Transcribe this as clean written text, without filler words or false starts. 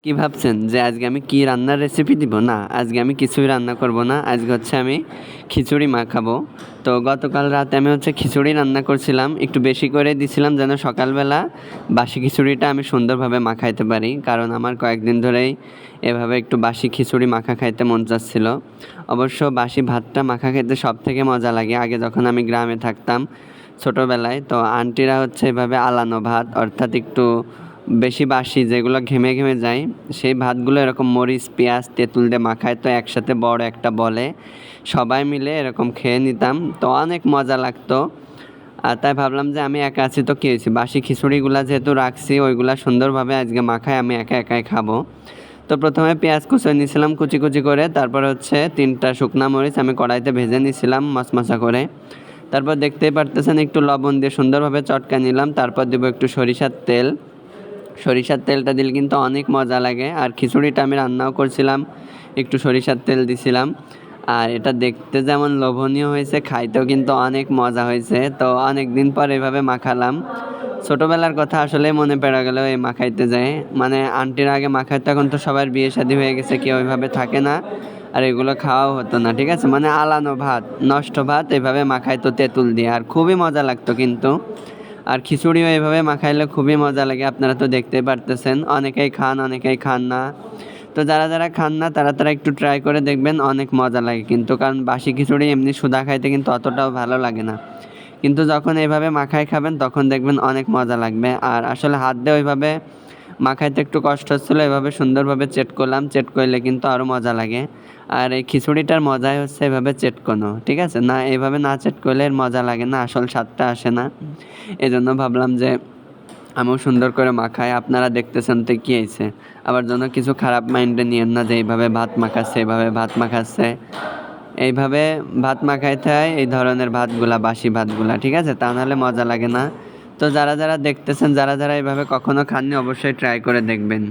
কি ভাবছেন যে আজকে আমি কি রান্নার রেসিপি দিব? না, আজকে আমি কিছুই রান্না করব না। আজকে হচ্ছে আমি খিচুড়ি মাখাবো। তো গতকাল রাতে আমি হচ্ছে খিচুড়ি রান্না করছিলাম। একটু বেশি করে দিছিলাম যেন সকালবেলা বাসি খিচুড়িটা আমি সুন্দরভাবে মাখাইতে পারি। কারণ আমার কয়েকদিন ধরেই এভাবে একটু বাসি খিচুড়ি মাখা খাইতে মন চাচ্ছিল। অবশ্য বাসি ভাতটা মাখা খেতে সবথেকে মজা লাগে। আগে যখন আমি গ্রামে থাকতাম ছোটোবেলায়, তো আন্টিরা হচ্ছে এভাবে আলানো ভাত, অর্থাৎ একটু বেশি বাসি যেগুলো ঘেমে ঘেমে যায়, সেই ভাতগুলো এরকম মরিচ পেঁয়াজ তেঁতুল দিয়ে মাখায়, তো একসাথে বড় একটা বলে সবাই মিলে এরকম খেয়ে নিতাম, তো অনেক মজা লাগতো। আর তাই ভাবলাম যে আমি একা আছি তো কী হয়েছে, বাসি খিচুড়িগুলা যেহেতু রাখছি ওইগুলা সুন্দরভাবে আজকে মাখায় আমি একা একাই খাবো। তো প্রথমে পেঁয়াজ কুচিয়ে নিয়েছিলাম কুচি কুচি করে, তারপর হচ্ছে 3টা শুকনা মরিচ আমি কড়াইতে ভেজে নিয়েছিলাম মশমশা করে। তারপর দেখতেই পারতেছেন একটু লবণ দিয়ে সুন্দরভাবে চটকা নিলাম। তারপর দেবো একটু সরিষার তেল। সরিষার তেলটা দিলে কিন্তু অনেক মজা লাগে। আর খিচুড়িটা আমি রান্নাও করছিলাম, একটু সরিষার তেল দিছিলাম। আর এটা দেখতে যেমন লোভনীয় হয়েছে, খাইতেও কিন্তু অনেক মজা হয়েছে। তো অনেক দিন পর এভাবে মাখালাম। ছোটোবেলার কথা আসলে মনে পড়ে গেল এই মাখাইতে যায়। মানে আন্টির আগে মাখাইতে, এখন তো সবার বিয়ে শাদী হয়ে গেছে, কেউ ওইভাবে থাকে না। আর এগুলো খাওয়াও হতো না, ঠিক আছে, মানে আলানো ভাত, নষ্ট ভাত এভাবে মাখাইতো তেঁতুল দিয়ে, আর খুবই মজা লাগতো কিন্তু। আর খিচুড়িও এভাবে মাখাইলে খুবই মজা লাগে, আপনারা তো দেখতেই পারতেছেন। অনেকেই খান অনেকেই খান না। তো যারা যারা খান না তারা তারা একটু ট্রাই করে দেখবেন, অনেক মজা লাগে কিন্তু। কারণ বাসি খিচুড়ি এমনি সুদা খাইতে কিন্তু অতটাও ভালো লাগে না, কিন্তু যখন এইভাবে মাখায় খাবেন তখন দেখবেন অনেক মজা লাগবে। আর আসলে হাত দিয়ে ওইভাবে মাখাইতে একটু কষ্ট হচ্ছিলো, এভাবে সুন্দরভাবে চেট করলাম, চেট করলে কিন্তু আরও মজা লাগে। আর এই খিচুড়িটার মজাই হচ্ছে এভাবে চেটকোনো, ঠিক আছে, না এভাবে না চেট করলে এর মজা লাগে না, আসল স্বাদটা আসে না। এজন্য ভাবলাম যে আমিও সুন্দর করে মাখাই, আপনারা দেখতেছেন তো কী হয়েছে। আবার যেন কিছু খারাপ মাইন্ডে নিয়েন না যে এইভাবে ভাত মাখাচ্ছে এইভাবে ভাত মাখাচ্ছে। এইভাবে ভাত মাখাইতে হয় এই ধরনের ভাতগুলা, বাসি ভাতগুলা, ঠিক আছে, তা নাহলে মজা লাগে না। তো যারা যারা দেখতেছেন, যারা যারা এইভাবে কখনো খাননি অবশ্যই ট্রাই করে দেখবেন।